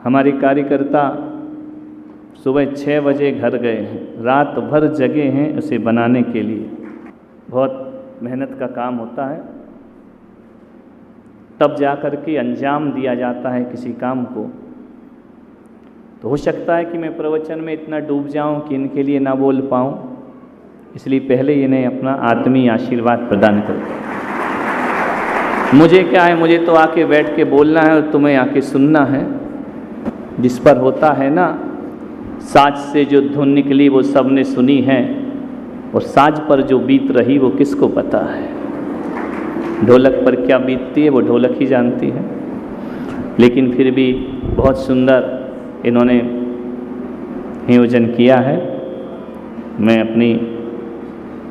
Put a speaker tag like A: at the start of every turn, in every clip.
A: हमारे कार्यकर्ता सुबह 6 बजे घर गए हैं, रात भर जगे हैं उसे बनाने के लिए। बहुत मेहनत का काम होता है, तब जा कर के अंजाम दिया जाता है किसी काम को। तो हो सकता है कि मैं प्रवचन में इतना डूब जाऊं कि इनके लिए ना बोल पाऊं, इसलिए पहले इन्हें अपना आत्मीय आशीर्वाद प्रदान करता हूं। मुझे क्या है, मुझे तो आके बैठ के बोलना है और तुम्हें आके सुनना है। जिस पर होता है ना, साज से जो धुन निकली वो सबने सुनी है, और साज पर जो बीत रही वो किसको पता है। ढोलक पर क्या बीतती है वो ढोलक ही जानती है। लेकिन फिर भी बहुत सुंदर इन्होंने नियोजन किया है। मैं अपनी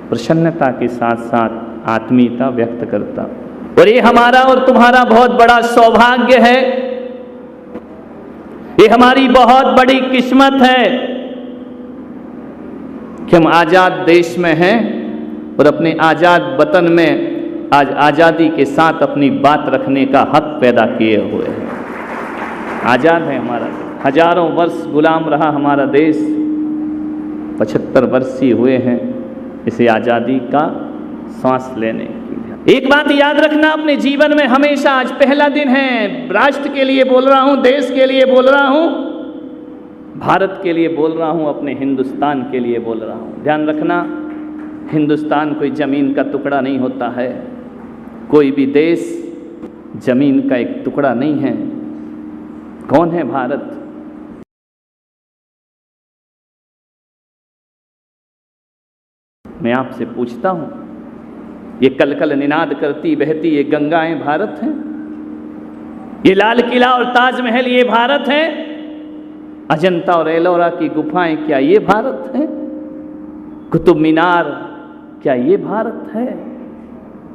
A: प्रसन्नता के साथ साथ आत्मीयता व्यक्त करता हूँ। और ये हमारा और तुम्हारा बहुत बड़ा सौभाग्य है, ये हमारी बहुत बड़ी किस्मत है कि हम आज़ाद देश में हैं और अपने आज़ाद वतन में आज आज़ादी के साथ अपनी बात रखने का हक पैदा किए हुए हैं। आज़ाद है हमारा, हजारों वर्ष गुलाम रहा हमारा देश, 75 वर्ष ही हुए हैं इसे आज़ादी का सांस लेने की। एक बात याद रखना अपने जीवन में हमेशा, आज पहला दिन है, राष्ट्र के लिए बोल रहा हूँ, देश के लिए बोल रहा हूँ, भारत के लिए बोल रहा हूँ, अपने हिंदुस्तान के लिए बोल रहा हूँ। ध्यान रखना, हिंदुस्तान कोई ज़मीन का टुकड़ा नहीं होता है, कोई भी देश ज़मीन का एक टुकड़ा नहीं है। कौन है भारत? मैं आपसे पूछता हूँ, ये कलकल निनाद करती बहती ये गंगाएं भारत हैं? ये लाल किला और ताजमहल ये भारत है? अजंता और एलोरा की गुफाएं क्या ये भारत है? कुतुब मीनार क्या ये भारत है?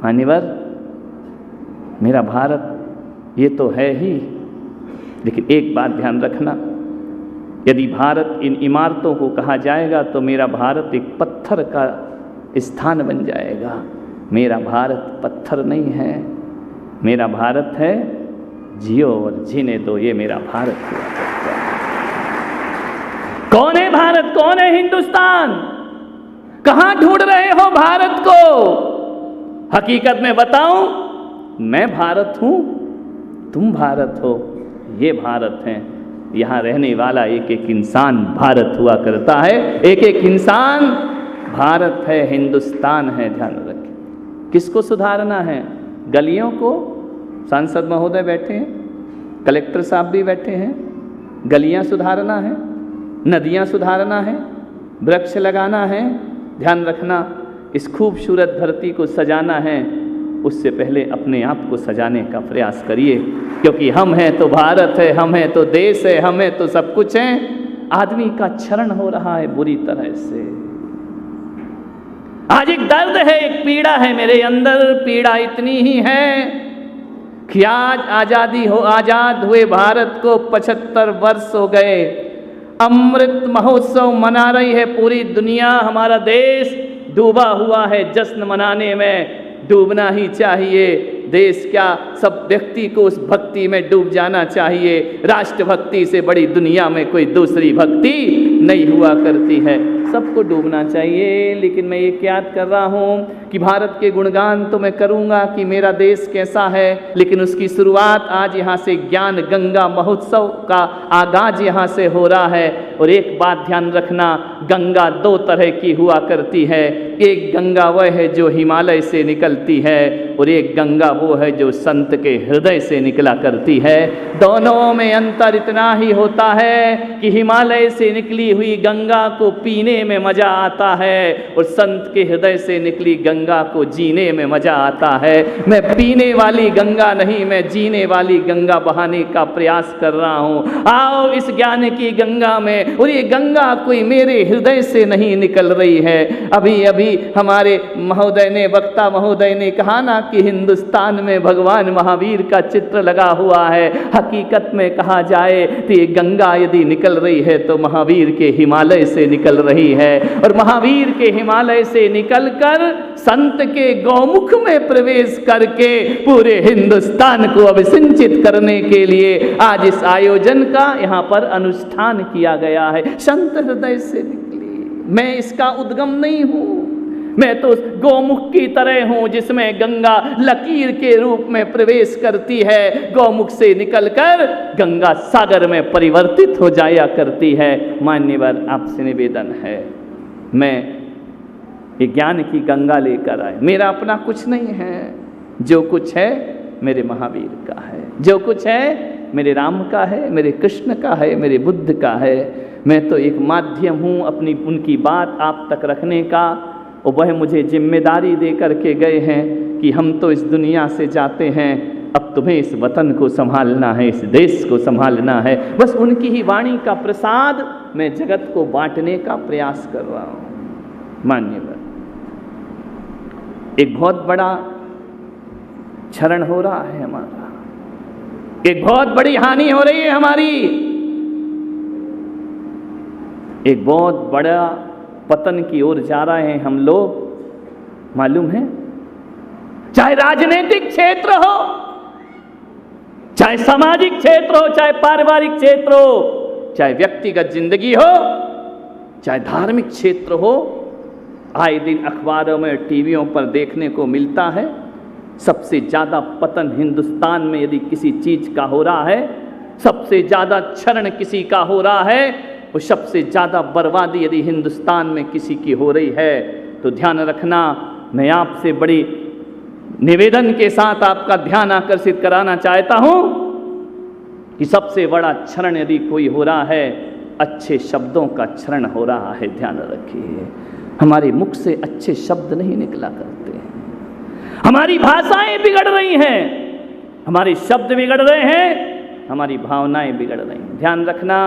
A: मान्यवर, मेरा भारत ये तो है ही, लेकिन एक बात ध्यान रखना, यदि भारत इन इमारतों को कहा जाएगा तो मेरा भारत एक पत्थर का स्थान बन जाएगा। मेरा भारत पत्थर नहीं है, मेरा भारत है जियो और जीने दो, ये मेरा भारत हुआ करता है। कौन है भारत? कौन है हिंदुस्तान? कहां ढूंढ रहे हो भारत को? हकीकत में बताऊं, मैं भारत हूं, तुम भारत हो, ये भारत है। यहां रहने वाला एक एक इंसान भारत हुआ करता है, एक एक इंसान भारत है, हिंदुस्तान है। ध्यान रखें। किसको सुधारना है? गलियों को? सांसद महोदय बैठे हैं, कलेक्टर साहब भी बैठे हैं। गलियां सुधारना है, नदियां सुधारना है, वृक्ष लगाना है। ध्यान रखना, इस खूबसूरत धरती को सजाना है, उससे पहले अपने आप को सजाने का प्रयास करिए, क्योंकि हम हैं तो भारत है, हम हैं तो देश है, हम हैं तो सब कुछ है। आदमी का क्षरण हो रहा है बुरी तरह से। आज एक दर्द है, एक पीड़ा है मेरे अंदर। पीड़ा इतनी ही है कि आज आजाद हुए भारत को 75 वर्ष हो गए। अमृत महोत्सव मना रही है पूरी दुनिया, हमारा देश डूबा हुआ है। जश्न मनाने में डूबना ही चाहिए। देश क्या, सब व्यक्ति को उस भक्ति में डूब जाना चाहिए। राष्ट्रभक्ति से बड़ी दुनिया में कोई दूसरी भक्ति नहीं हुआ करती है। सबको डूबना चाहिए। लेकिन मैं ये याद कर रहा हूँ कि भारत के गुणगान तो मैं करूँगा कि मेरा देश कैसा है, लेकिन उसकी शुरुआत आज यहाँ से ज्ञान गंगा महोत्सव का आगाज यहाँ से हो रहा है। और एक बात ध्यान रखना, गंगा 2 तरह की हुआ करती है। एक गंगा वह है जो हिमालय से निकलती है, और एक गंगा वो है जो संत के हृदय से निकला करती है। दोनों में अंतर इतना ही होता है कि हिमालय से निकली हुई गंगा को पीने में मजा आता है, और संत के हृदय से निकली गंगा को जीने में मजा आता है। मैं पीने वाली गंगा नहीं, मैं जीने वाली गंगा बहाने का प्रयास कर रहा हूँ। आओ इस ज्ञान की गंगा में। और ये गंगा कोई मेरे हृदय से नहीं निकल रही है। अभी अभी हमारे महोदय ने, वक्ता महोदय ने कहा ना कि हिंदुस्तान में भगवान महावीर का चित्र लगा हुआ है। हकीकत में कहा जाए तो ये गंगा यदि निकल रही है तो महावीर के हिमालय से निकल रही रही है। और महावीर के हिमालय से निकलकर संत के गौमुख में प्रवेश करके पूरे हिंदुस्तान को अभिसिंचित करने के लिए आज इस आयोजन का यहाँ पर अनुष्ठान किया गया है। संत हृदय से निकली, मैं इसका उद्गम नहीं हूँ, मैं तो गौमुख की तरह हूं जिसमें गंगा लकीर के रूप में प्रवेश करती है, गौमुख से निकलकर गंगा सागर में परिवर्तित हो जाया करती है। मान्यवर, आपसे निवेदन है, मैं ये ज्ञान की गंगा लेकर आए। मेरा अपना कुछ नहीं है, जो कुछ है मेरे महावीर का है, जो कुछ है मेरे राम का है, मेरे कृष्ण का है, मेरे बुद्ध का है। मैं तो एक माध्यम हूँ अपनी उनकी बात आप तक रखने का, और वह मुझे जिम्मेदारी दे करके गए हैं कि हम तो इस दुनिया से जाते हैं, अब तुम्हें इस वतन को संभालना है, इस देश को संभालना है। बस उनकी ही वाणी का प्रसाद मैं जगत को बांटने का प्रयास कर रहा हूँ। मान्यवर, एक बहुत बड़ा क्षरण हो रहा है हमारा, एक बहुत बड़ी हानि हो रही है हमारी, एक बहुत बड़ा पतन की ओर जा रहे हैं हम लोग, मालूम है? चाहे राजनीतिक क्षेत्र हो, चाहे सामाजिक क्षेत्र हो, चाहे पारिवारिक क्षेत्र हो, चाहे व्यक्तिगत जिंदगी हो, चाहे धार्मिक क्षेत्र हो, आए दिन अखबारों में टीवियों पर देखने को मिलता है। सबसे ज़्यादा पतन हिंदुस्तान में यदि किसी चीज़ का हो रहा है, सबसे ज़्यादा क्षरण किसी का हो रहा है, वो सबसे ज़्यादा बर्बादी यदि हिंदुस्तान में किसी की हो रही है, तो ध्यान रखना, मैं आपसे बड़ी निवेदन के साथ आपका ध्यान आकर्षित कराना चाहता हूँ कि सबसे बड़ा क्षरण यदि कोई हो रहा है, अच्छे शब्दों का क्षरण हो रहा है। ध्यान रखिए, हमारे मुख से अच्छे शब्द नहीं निकला करते हैं, हमारी भाषाएं बिगड़ रही हैं, हमारे शब्द बिगड़ रहे हैं, हमारी भावनाएं बिगड़ रही हैं। ध्यान रखना,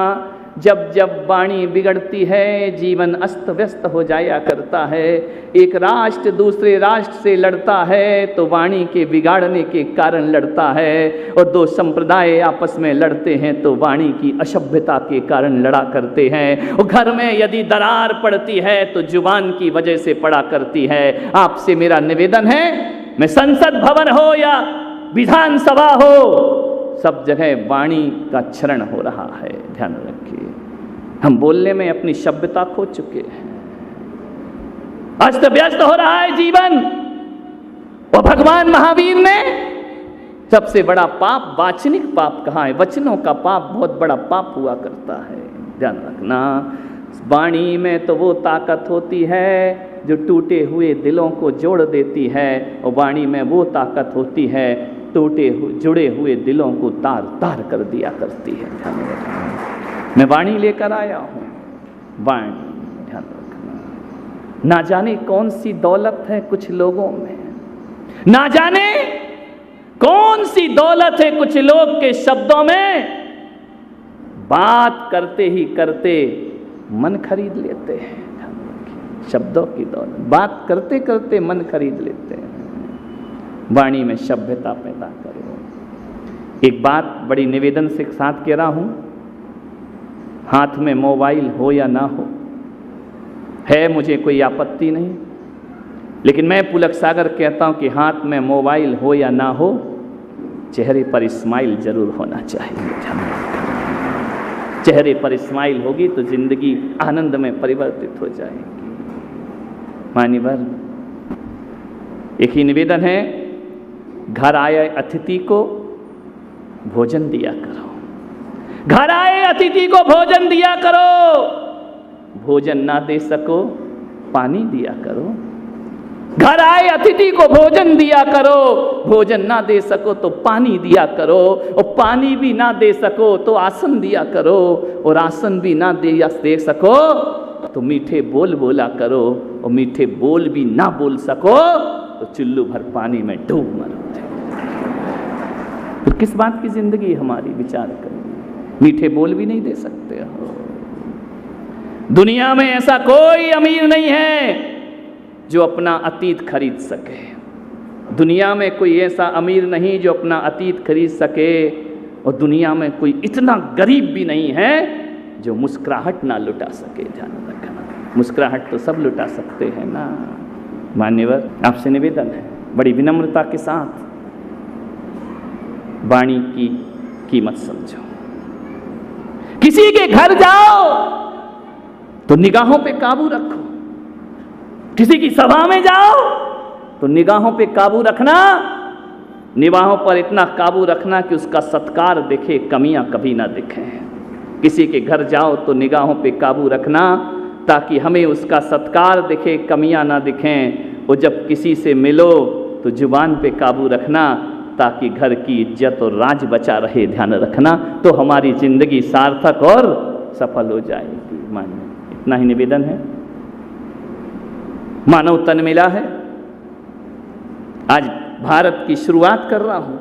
A: जब जब वाणी बिगड़ती है जीवन अस्त व्यस्त हो जाया करता है। एक राष्ट्र दूसरे राष्ट्र से लड़ता है तो वाणी के बिगाड़ने के कारण लड़ता है, और दो संप्रदाय आपस में लड़ते हैं तो वाणी की असभ्यता के कारण लड़ा करते हैं। और घर में यदि दरार पड़ती है तो जुबान की वजह से पड़ा करती है। आपसे मेरा निवेदन है, मैं संसद भवन हो या विधानसभा हो, सब जगह वाणी का क्षरण हो रहा है। ध्यान रखिए, हम बोलने में अपनी सभ्यता खो चुके हैं, अस्त व्यस्त हो रहा है जीवन। और भगवान महावीर ने सबसे बड़ा पाप वाचनिक पाप कहा है, वचनों का पाप बहुत बड़ा पाप हुआ करता है। ध्यान रखना, वाणी में तो वो ताकत होती है जो टूटे हुए दिलों को जोड़ देती है, और वाणी में वो ताकत होती है जुड़े हुए दिलों को तार तार कर दिया करती है। ध्यान रखना, मैं वाणी लेकर आया हूँ, वाणी। ध्यान रखना, ना जाने कौन सी दौलत है कुछ लोगों में, ना जाने कौन सी दौलत है कुछ लोग के शब्दों में, बात करते ही करते मन खरीद लेते हैं। ध्यान रखिए, शब्दों की दौलत, बात करते करते मन खरीद लेते हैं। वाणी में सभ्यता पैदा करो। एक बात बड़ी निवेदन से साथ कह रहा हूं, हाथ में मोबाइल हो या ना हो, है मुझे कोई आपत्ति नहीं, लेकिन मैं पुलक सागर कहता हूं कि हाथ में मोबाइल हो या ना हो, चेहरे पर स्माइल जरूर होना चाहिए। चेहरे पर स्माइल होगी तो जिंदगी आनंद में परिवर्तित हो जाएगी। मान्यवर, एक ही निवेदन है, घर आए अतिथि को भोजन दिया करो। घर आए अतिथि को भोजन दिया करो। भोजन ना दे सको पानी दिया करो। घर आए अतिथि को भोजन दिया करो। भोजन ना दे सको तो पानी दिया करो, और पानी भी ना दे सको तो आसन दिया करो, और आसन भी ना दे सको तो मीठे बोल बोला करो, और मीठे बोल भी ना बोल सको तो चुल्लू भर पानी में डूब मरो। तो किस बात की जिंदगी हमारी, विचार करो। मीठे बोल भी नहीं दे सकते हो। दुनिया में ऐसा कोई अमीर नहीं है जो अपना अतीत खरीद सके। दुनिया में कोई ऐसा अमीर नहीं जो अपना अतीत खरीद सके, और दुनिया में कोई इतना गरीब भी नहीं है जो मुस्कुराहट ना लुटा सके। ध्यान रखना, मुस्कुराहट तो सब लुटा सकते हैं ना। मान्यवर, आपसे निवेदन है, बड़ी विनम्रता के साथ वाणी की कीमत समझो। किसी के घर जाओ तो निगाहों पे काबू रखो, किसी की सभा में जाओ तो निगाहों पे काबू रखना, निगाहों पर इतना काबू रखना कि उसका सत्कार दिखे, कमियां कभी ना दिखें। किसी के घर जाओ तो निगाहों पे काबू रखना ताकि हमें उसका सत्कार दिखे, कमियां ना दिखें। और जब किसी से मिलो तो जुबान पे काबू रखना ताकि घर की इज्जत और राज बचा रहे, ध्यान रखना, तो हमारी जिंदगी सार्थक और सफल हो जाएगी। मानिए, इतना ही निवेदन है। मानव तन मिला है, आज भारत की शुरुआत कर रहा हूं।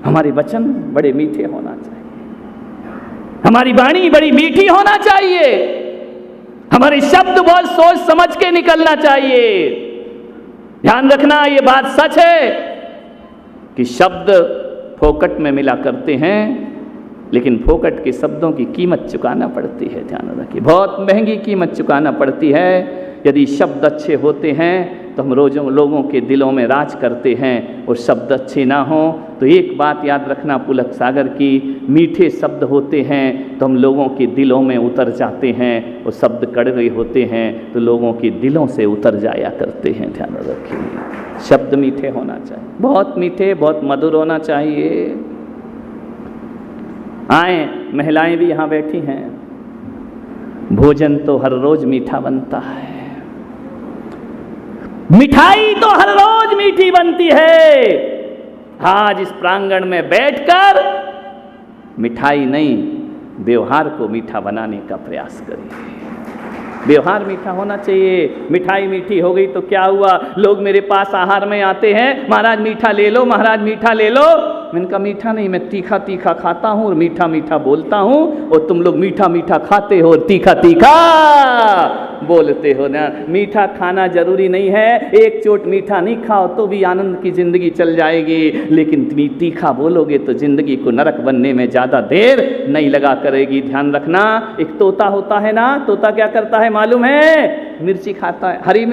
A: हमारे वचन बड़े मीठे होना चाहिए, हमारी वाणी बड़ी मीठी होना चाहिए, हमारे शब्द बहुत सोच समझ के निकलना चाहिए। ध्यान रखना, ये बात सच है कि शब्द फोकट में मिला करते हैं, लेकिन फोकट के शब्दों की कीमत चुकाना पड़ती है। ध्यान रखिए, बहुत महंगी कीमत चुकाना पड़ती है। यदि शब्द अच्छे होते हैं तो हम रोज़ों लोगों के दिलों में राज करते हैं, और शब्द अच्छे ना हों तो एक बात याद रखना पुलक सागर की, मीठे शब्द होते हैं तो हम लोगों के दिलों में उतर जाते हैं, और शब्द कड़वे होते हैं तो लोगों के दिलों से उतर जाया करते हैं। ध्यान रखिए, शब्द मीठे होना चाहिए, बहुत मीठे, बहुत मधुर होना चाहिए। आए, महिलाएं भी यहाँ बैठी हैं। भोजन तो हर रोज मीठा बनता है, मिठाई तो हर रोज मीठी बनती है। आज इस प्रांगण में बैठकर मिठाई नहीं, व्यवहार को मीठा बनाने का प्रयास करिए। व्यवहार मीठा होना चाहिए। मिठाई मीठी हो गई तो क्या हुआ, लोग मेरे पास आहार में आते हैं, महाराज मीठा ले लो, महाराज मीठा ले लो। मैंने कहा मीठा नहीं, मैं तीखा तीखा खाता हूँ और मीठा मीठा बोलता हूँ, और तुम लोग मीठा मीठा खाते हो और तीखा तीखा बोलते हो ना। मीठा खाना जरूरी नहीं है, एक चोट मीठा नहीं खाओ तो भी आनंद की जिंदगी चल जाएगी, लेकिन तुम तीखा बोलोगे तो जिंदगी को नरक बनने में ज्यादा देर नहीं लगा करेगी। ध्यान रखना, एक तोता होता है ना, तोता क्या करता है मालूम है? मिर्ची खाता है, हरी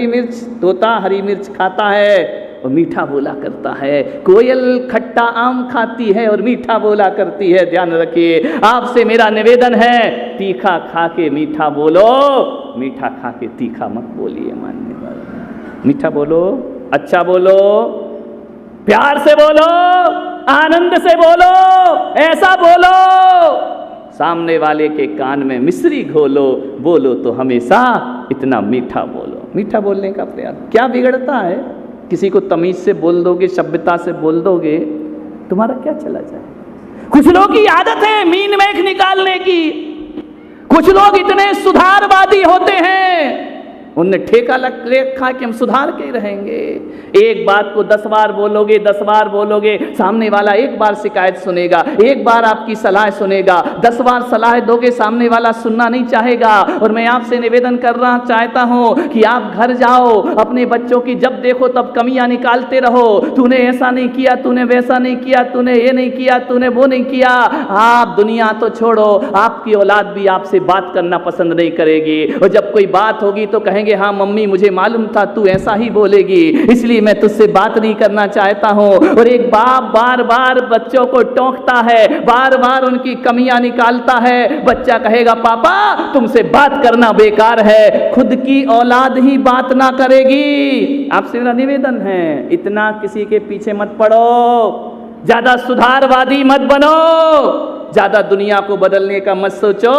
A: मिर्च, तोता हरी मिर्च खाता है और मीठा बोला करता है। कोयल खट्टा आम खाती है और मीठा बोला करती है। ध्यान रखिए, आपसे मेरा निवेदन है, तीखा खा के मीठा बोलो, मीठा खा के तीखा मत बोलिए। माननीय, मीठा बोलो, अच्छा बोलो, प्यार से बोलो, आनंद से बोलो, ऐसा बोलो सामने वाले के कान में मिश्री घोलो, बोलो तो हमेशा इतना मीठा बोलो। मीठा बोलने का प्रयास, क्या बिगड़ता है? किसी को तमीज से बोल दोगे, सभ्यता से बोल दोगे, तुम्हारा क्या चला जाए? कुछ लोग की आदत है मीन मेख निकालने की, कुछ लोग इतने सुधारवादी होते हैं, उनने ठेका रखा कि हम सुधार के रहेंगे। एक बात को 10 बार बोलोगे, 10 बार बोलोगे, सामने वाला एक बार शिकायत सुनेगा, एक बार आपकी सलाह सुनेगा, 10 बार सलाह दोगे सामने वाला सुनना नहीं चाहेगा। और मैं आपसे निवेदन करना चाहता हूं कि आप घर जाओ, अपने बच्चों की जब देखो तब कमियां निकालते रहो, तूने ऐसा नहीं किया, तूने वैसा नहीं किया, तूने ये नहीं किया, तूने वो नहीं किया। आप दुनिया तो छोड़ो, आपकी औलाद भी आपसे बात करना पसंद नहीं करेगी, और जब कोई बात होगी तो कहेंगे हाँ मम्मी मुझे मालूम था तू ऐसा ही बोलेगी, इसलिए मैं तुझसे बात नहीं करना चाहता हूं। और एक बाप बार बार बच्चों को टोकता है, बार बार उनकी कमियां निकालता है, बच्चा कहेगा पापा तुमसे बात करना बेकार है, खुद की औलाद ही बात ना करेगी। आपसे मेरा निवेदन है, इतना किसी के पीछे मत पड़ो, ज्यादा सुधारवादी मत बनो, ज्यादा दुनिया को बदलने का मत सोचो।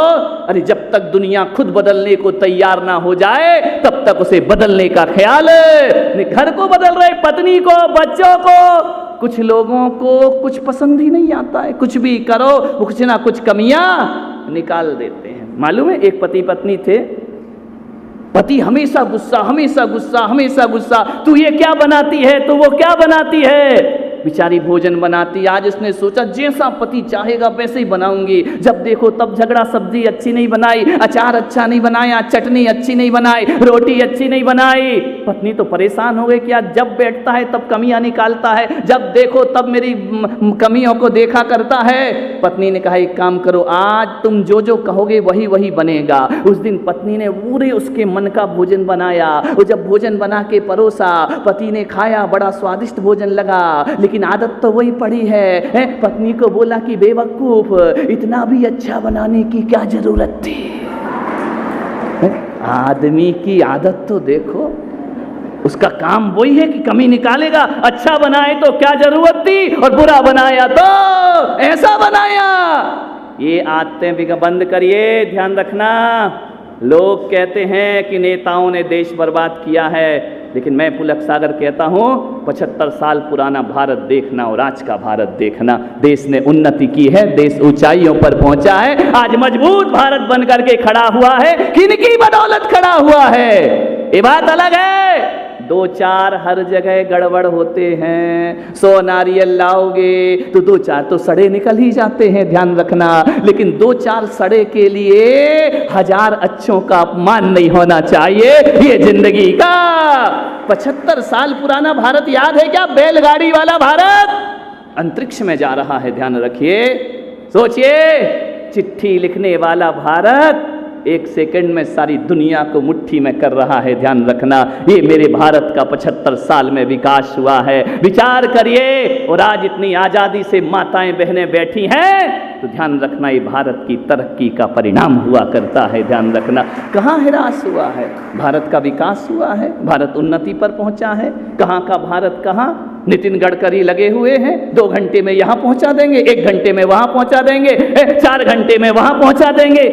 A: अरे जब तक दुनिया खुद बदलने को तैयार ना हो जाए तब तक उसे बदलने का ख्याल है। घर को बदल रहे, पत्नी को, बच्चों को। कुछ लोगों को कुछ पसंद ही नहीं आता है, कुछ भी करो कुछ ना कुछ कमियां निकाल देते हैं। मालूम है, एक पति पत्नी थे, पति हमेशा गुस्सा, हमेशा गुस्सा, हमेशा गुस्सा, तू ये क्या बनाती है, तू वो क्या बनाती है। बेचारी भोजन बनाती। आज उसने सोचा जैसा पति चाहेगा वैसे ही बनाऊंगी। जब देखो तब झगड़ा, सब्जी अच्छी नहीं बनाई, अचार अच्छा नहीं बनाया, चटनी अच्छी नहीं बनाई, रोटी अच्छी नहीं बनाई। पत्नी तो परेशान हो गई कि आज जब बैठता है तब कमियां निकालता है, जब देखो तब मेरी कमियों को देखा करता है। पत्नी ने कहा एक काम करो, आज तुम जो जो कहोगे वही वही बनेगा। उस दिन पत्नी ने पूरे उसके मन का भोजन बनाया। वो जब भोजन बना के परोसा, पति ने खाया, बड़ा स्वादिष्ट भोजन लगा, लेकिन आदत तो वही पड़ी है। पत्नी को बोला कि बेवकूफ, इतना भी अच्छा बनाने की क्या जरूरत थी? आदमी की आदत तो देखो, उसका काम वही है कि कमी निकालेगा। अच्छा बनाए तो क्या जरूरत थी, और बुरा बनाया तो ऐसा बनाया। ये आदतें भी बंद करिए। ध्यान रखना, लोग कहते हैं कि नेताओं ने देश बर्बाद किया है, लेकिन मैं पुलक सागर कहता हूं 75 साल पुराना भारत देखना और आज का भारत देखना। देश ने उन्नति की है, देश ऊंचाइयों पर पहुंचा है, आज मजबूत भारत बन करके खड़ा हुआ है। किनकी बदौलत खड़ा हुआ है ये बात अलग है। दो चार हर जगह गड़बड़ होते हैं। 100 नारियल लाओगे तो 2-4 तो सड़े निकल ही जाते हैं, ध्यान रखना। लेकिन 2-4 सड़े के लिए 1000 अच्छों का अपमान नहीं होना चाहिए। ये जिंदगी का 75 साल पुराना भारत याद है क्या? बैलगाड़ी वाला भारत अंतरिक्ष में जा रहा है, ध्यान रखिए। सोचिए, चिट्ठी लिखने वाला भारत 1 सेकंड में सारी दुनिया को मुट्ठी में कर रहा है, ध्यान रखना। ये मेरे भारत का 75 साल में विकास हुआ है। विचार करिए। और आज इतनी आजादी से माताएं बहनें बैठी हैं, तो ध्यान रखना ये भारत की तरक्की का परिणाम हुआ करता है, ध्यान रखना। कहाँ ह्रास हुआ है? भारत का विकास हुआ है, भारत उन्नति पर पहुंचा है। कहाँ का भारत कहाँ? नितिन गडकरी लगे हुए हैं, 2 घंटे में यहाँ पहुंचा देंगे, 1 घंटे में वहां पहुंचा देंगे, 4 घंटे में वहां पहुंचा देंगे।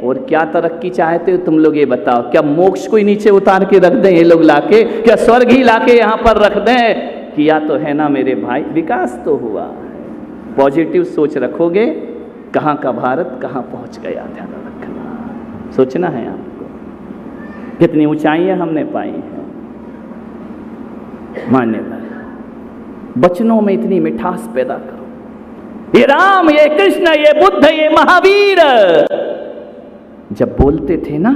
A: और क्या तरक्की चाहते हो तुम लोग ये बताओ? क्या मोक्ष को ही नीचे उतार के रख दें ये लोग लाके? क्या स्वर्ग ही लाके यहाँ पर रख दें? किया तो है ना मेरे भाई, विकास तो हुआ है। पॉजिटिव सोच रखोगे, कहाँ का भारत कहाँ पहुँच गया, ध्यान रखना। सोचना है आपको, कितनी ऊंचाइयां हमने पाई हैं। मान्यता, बचनों में इतनी मिठास पैदा करो। ये राम, ये कृष्ण, ये बुद्ध, ये महावीर जब बोलते थे ना,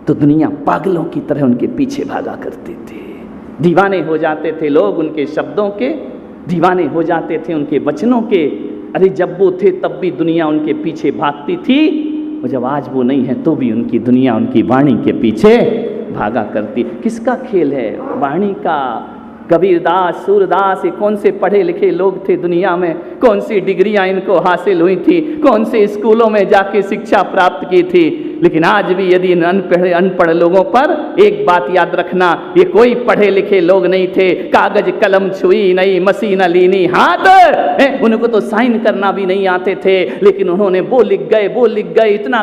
A: तो दुनिया पागलों की तरह उनके पीछे भागा करते थे। दीवाने हो जाते थे लोग उनके शब्दों के, दीवाने हो जाते थे उनके वचनों के। अरे जब वो थे तब भी दुनिया उनके पीछे भागती थी, और जब आज वो नहीं है तो भी उनकी दुनिया उनकी वाणी के पीछे भागा करती। किसका खेल है? वाणी का। कबीरदास, सूरदास, ये कौन से पढ़े लिखे लोग थे दुनिया में? कौन सी डिग्रियां इनको हासिल हुई थी? कौन से स्कूलों में जाके शिक्षा प्राप्त की थी? लेकिन आज भी यदि अनपढ़ लोगों पर एक बात याद रखना, ये कोई पढ़े लिखे लोग नहीं थे। कागज कलम छुई नहीं, मशीन लीनी हाथ, उनको तो साइन करना भी नहीं आते थे, लेकिन उन्होंने वो लिख गए, इतना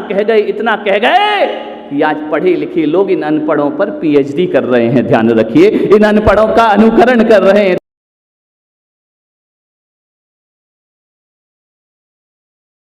A: कह गए कि आज पढ़े लिखे लोग इन अनपढ़ों पर PhD कर रहे हैं। ध्यान रखिए, इन अनपढ़ों का अनुकरण कर रहे हैं।